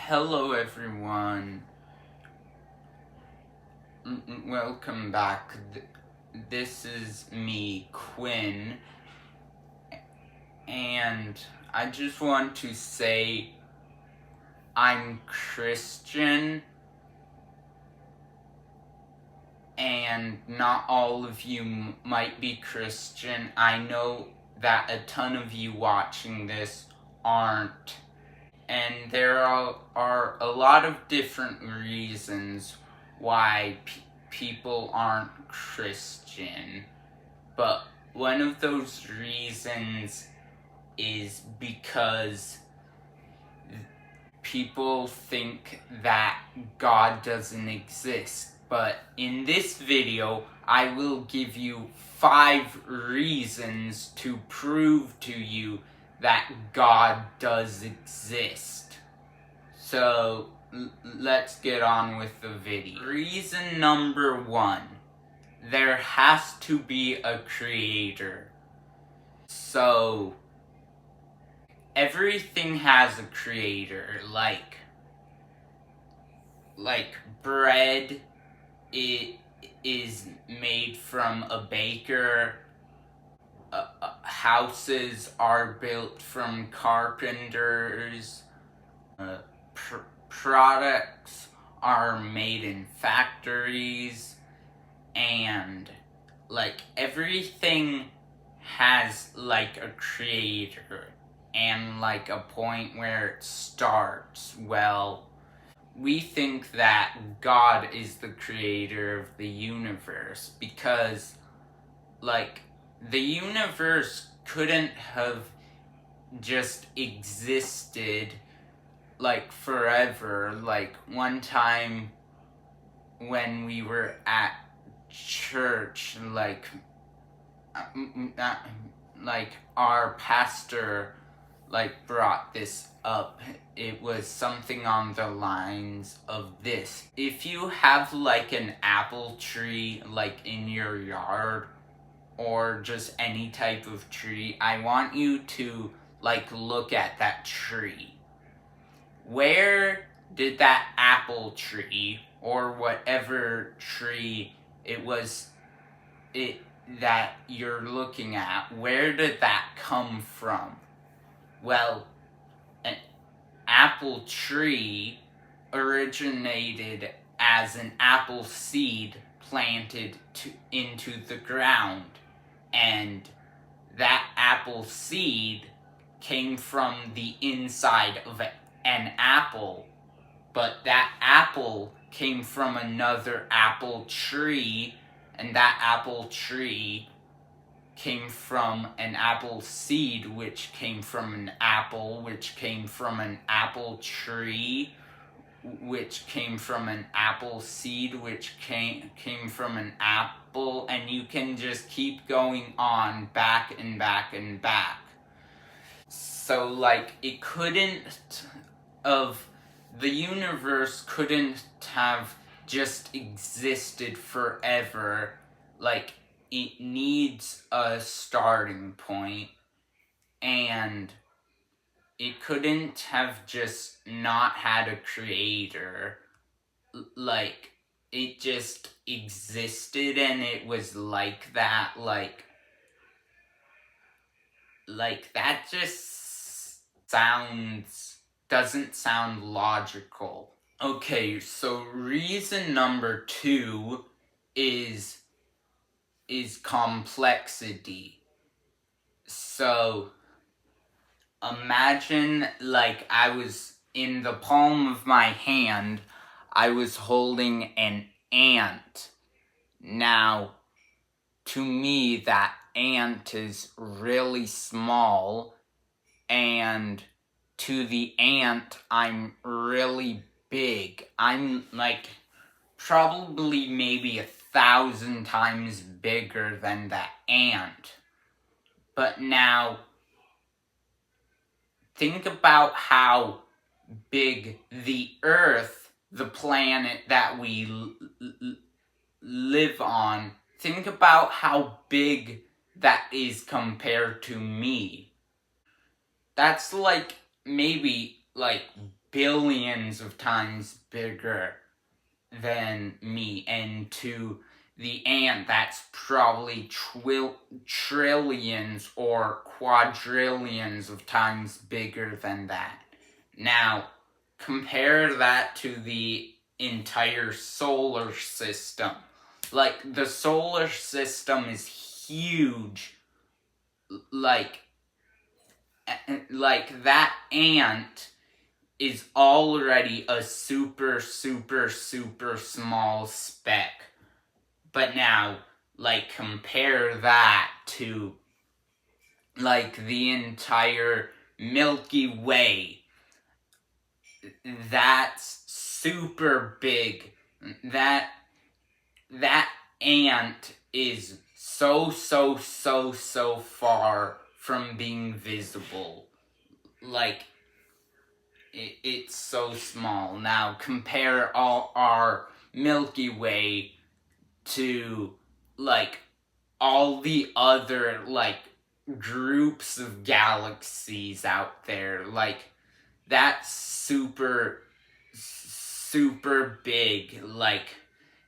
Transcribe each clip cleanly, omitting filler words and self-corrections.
Hello everyone. Welcome back. This is me, Quinn, and I just want to say I'm Christian, and not all of you might be Christian. I know that a ton of you watching this aren't. And there are a lot of different reasons why people aren't Christian. But one of those reasons is because people think that God doesn't exist. But in this video, I will give you 5 reasons to prove to you that God does exist. So, let's get on with the video. Reason number 1. There has to be a creator. So, everything has a creator, like bread, it is made from a baker. Houses are built from carpenters. Products are made in factories, and everything has a creator and a point where it starts. Well, we think that God is the creator of the universe because the universe couldn't have just existed forever. One time when we were at church, our pastor brought this up. It was something on the lines of this: if you have an apple tree in your yard, or just any type of tree, I want you to look at that tree. Where did that apple tree, or whatever tree it was that you're looking at, where did that come from? Well, an apple tree originated as an apple seed planted into the ground, and that apple seed came from the inside of an apple, but that apple came from another apple tree, and that apple tree came from an apple seed, which came from an apple, which came from an apple tree, which came from an apple seed, which came from an apple, and you can just keep going on, back and back and back. So it couldn't the universe couldn't have just existed forever. It needs a starting point, and it couldn't have just not had a creator. It just existed, and it was like that. That just doesn't sound logical. Okay, so reason number 2 is complexity. So imagine I was in the palm of my hand, I was holding an ant. Now, to me, that ant is really small, and to the ant, I'm really big. I'm probably maybe 1,000 times bigger than that ant. But now, think about how big the Earth, the planet that we live on, think about how big that is compared to me. That's maybe billions of times bigger than me, and to the ant that's probably trillions or quadrillions of times bigger than that. Now, compare that to the entire solar system. Like, the solar system is huge. Like that ant is already a super, super, super small speck. But now, like, compare that to, like, the entire Milky Way. That's super big. That ant is so far from being visible. Like, it's so small. Now compare all our Milky Way to, like, all the other, like, groups of galaxies out there. Like, that's super big. Like,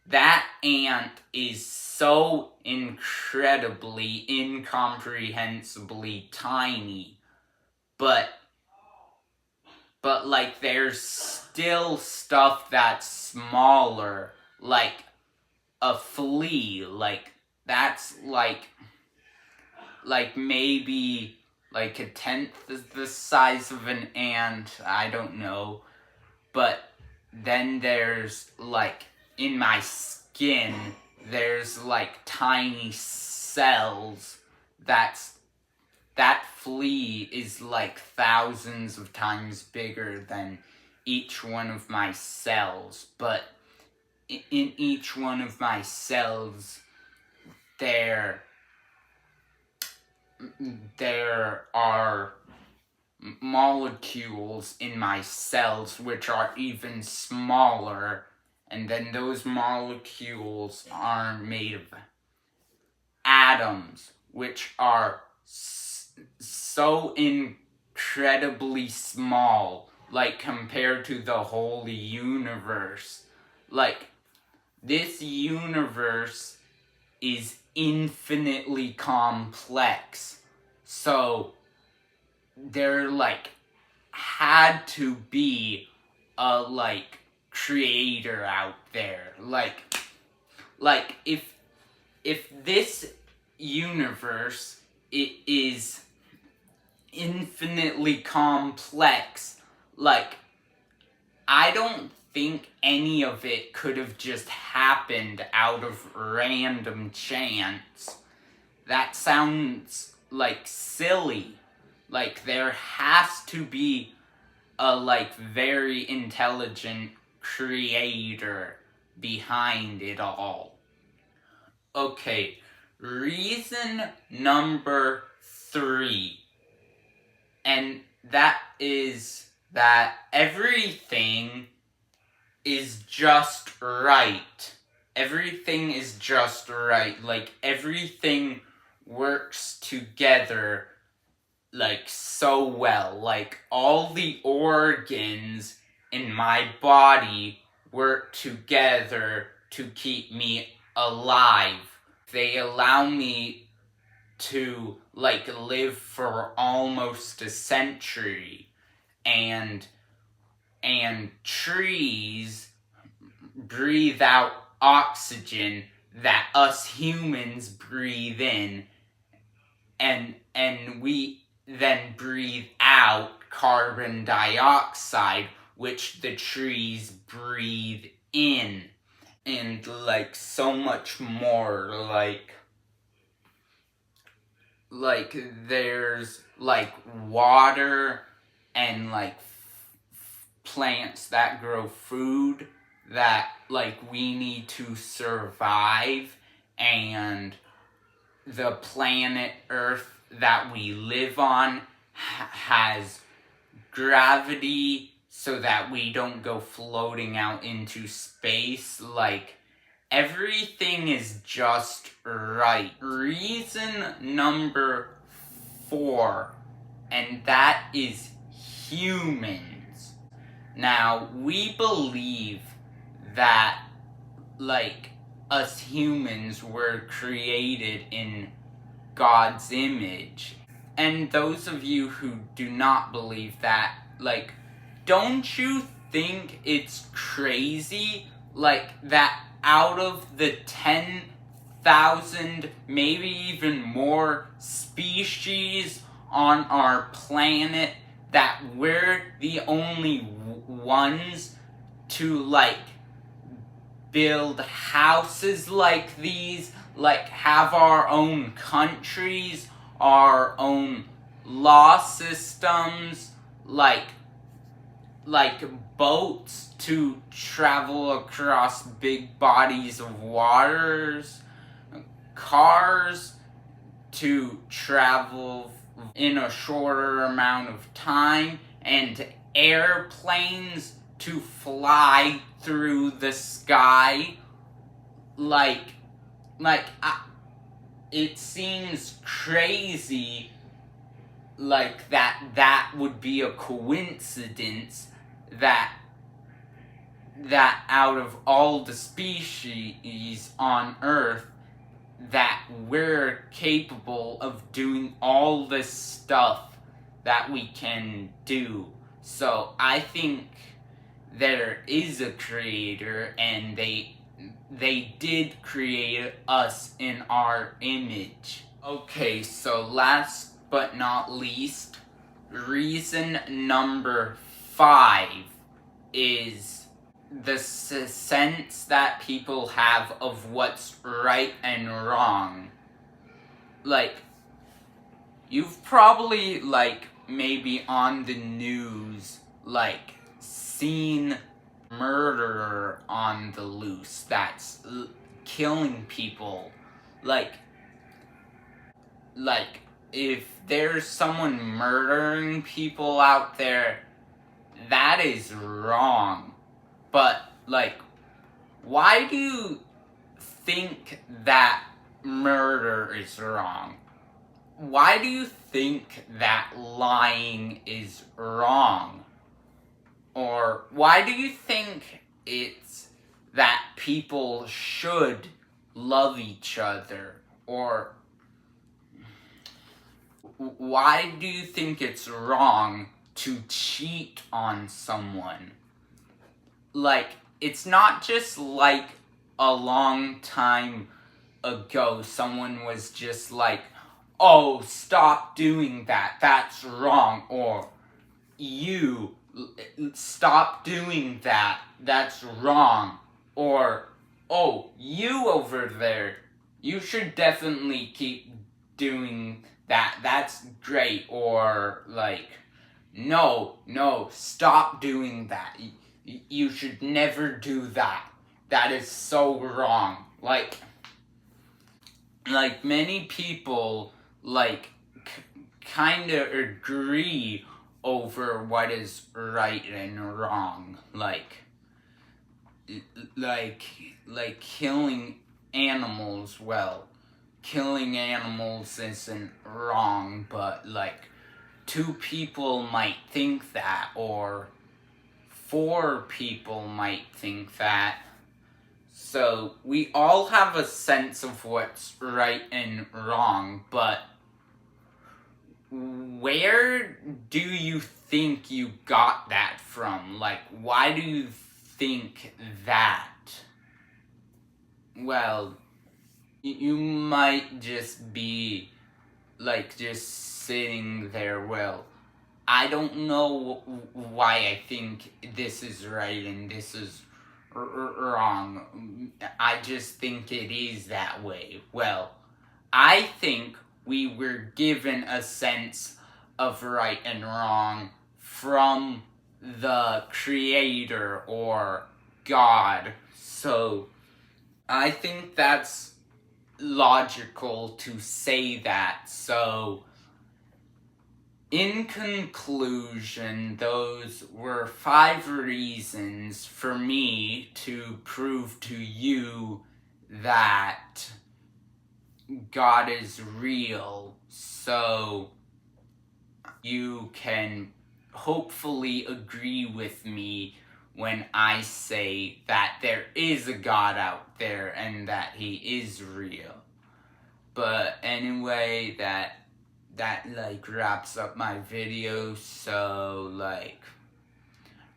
that ant is so incredibly, incomprehensibly tiny. But like, there's still stuff that's smaller, like a flea. Like, that's like maybe like a tenth the size of an ant. I don't know. But then there's, like, in my skin, there's, like, tiny cells. That flea is, like, thousands of times bigger than each one of my cells. But in each one of my cells, there are molecules in my cells which are even smaller, and then those molecules are made of atoms, which are so incredibly small, like, compared to the whole universe. Like, this universe is infinitely complex, so there, like, had to be a, like, creator out there. Like, if this universe, it is infinitely complex, like, I don't think any of it could have just happened out of random chance. That sounds, like, silly. Like, there has to be a, like, very intelligent creator behind it all. Okay, reason number 3. And that is that everything is just right. Everything is just right. Like, everything works together, like, so well. Like, all the organs in my body work together to keep me alive. They allow me to, like, live for almost a century. And trees breathe out oxygen that us humans breathe in, and we then breathe out carbon dioxide, which the trees breathe in. And, like, so much more. Like there's, like, water and, like, plants that grow food that, like, we need to survive, and the planet Earth that we live on has gravity so that we don't go floating out into space. Like, everything is just right. Reason number 4, and that is humans. Now, we believe that, like, us humans were created in God's image. And those of you who do not believe that, like, don't you think it's crazy, like, that out of the 10,000, maybe even more species on our planet, that we're the only ones to, like, build houses like these, like, have our own countries, our own law systems, like boats to travel across big bodies of waters, cars to travel in a shorter amount of time, and airplanes to fly through the sky. It seems crazy, like, that would be a coincidence, that out of all the species on Earth, that we're capable of doing all this stuff that we can do. So I think there is a creator, and they did create us in our image. Okay, so last but not least, reason number 5 is the sense that people have of what's right and wrong. Like, you've probably, like, maybe on the news, like, seen murderer on the loose that's killing people. Like, if there's someone murdering people out there, that is wrong. But, like, why do you think that murder is wrong? Why do you think that lying is wrong? Or why do you think it's that people should love each other? Or why do you think it's wrong to cheat on someone? Like, it's not just like a long time ago someone was just like, oh, stop doing that, that's wrong, or you, stop doing that, that's wrong, or, oh, you over there, you should definitely keep doing that, that's great, or, like, no, stop doing that, you should never do that, that is so wrong. Like many people, like, kind of agree over what is right and wrong. Like killing animals, well, killing animals isn't wrong, but, like, 2 people might think that, or 4 people might think that. So we all have a sense of what's right and wrong, but where do you think you got that from? Like, why do you think that? Well, you might just be, like, just sitting there, well, I don't know why I think this is right and this is wrong. I just think it is that way. Well, I think we were given a sense of right and wrong from the Creator or God. So I think that's logical to say that. So in conclusion, those were 5 reasons for me to prove to you that God is real, so you can hopefully agree with me when I say that there is a God out there and that he is real. But anyway, that like wraps up my video. So like,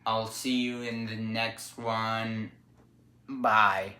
I'll see you in the next one. Bye.